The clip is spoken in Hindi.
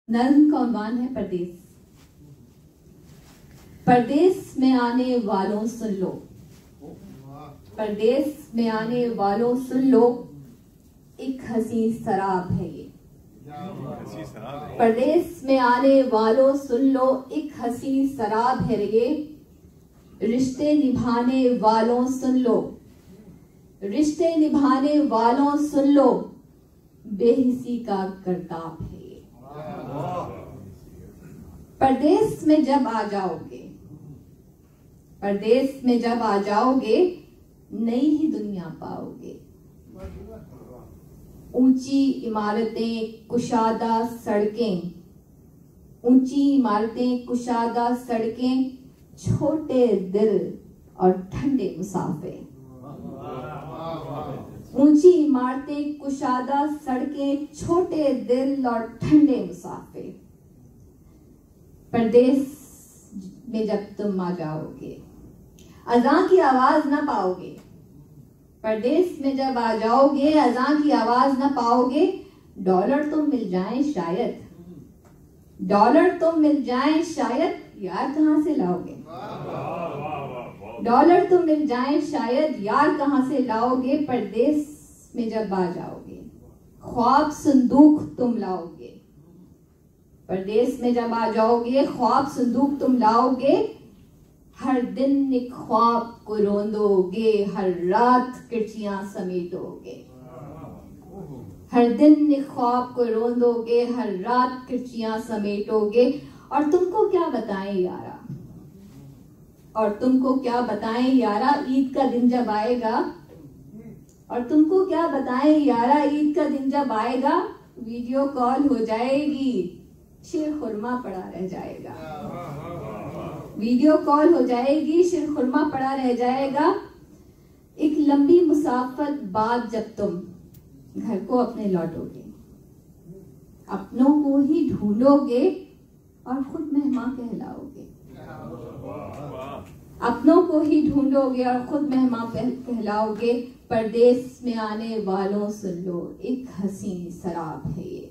नज्म का उन्वान है परदेस। परदेस में आने वालों सुन लो, परदेस में आने वालों सुन लो, एक हसी शराब है ये। परदेस में आने वालों सुन लो, एक हसी शराब है ये। रिश्ते निभाने वालों सुन लो, रिश्ते निभाने वालों सुन लो, बेहिसी का करताब है ये। परदेस में जब आ जाओगे, परदेस में जब आ जाओगे, नई ही दुनिया पाओगे। ऊंची इमारतें, कुशादा सड़कें, ऊंची इमारतें, कुशादा सड़कें, छोटे दिल और ठंडे मुसाफिर। ऊंची इमारतें, कुशादा सड़कें, छोटे दिल और ठंडे मुसाफिर। परदेस में जब तुम आ जाओगे, अज़ान की आवाज ना पाओगे। परदेस में जब आ जाओगे, अज़ान की आवाज ना पाओगे। डॉलर तो मिल जाए शायद, डॉलर तो मिल जाए शायद, यार कहां से लाओगे? डॉलर तो मिल जाए शायद, यार कहां से लाओगे? परदेस में जब आ जाओगे, ख्वाब संदूक तुम लाओगे। परदेस में जब आ जाओगे, ख्वाब संदूक तुम लाओगे। हर दिन एक ख्वाब को रोंदोगे, हर रात किरचियां समेटोगे। हर दिन एक ख्वाब को रोंदोगे, हर रात किरचियां समेटोगे। और तुमको क्या बताएं यारा, और तुमको क्या बताएं यारा, ईद का दिन जब आएगा। और तुमको क्या बताएं यारा, ईद का दिन जब आएगा, वीडियो कॉल हो जाएगी, शीर खुरमा पड़ा रह जाएगा। वीडियो कॉल हो जाएगी, शीर खुरमा पड़ा रह जाएगा। एक लंबी मुसाफत बाद जब तुम घर को अपने लौटोगे, अपनों को ही ढूंढोगे और खुद मेहमान कहलाओगे। अपनों को ही ढूंढोगे और खुद मेहमान कहलाओगे। परदेस में आने वालों सुन लो, एक हसी शराब है ये।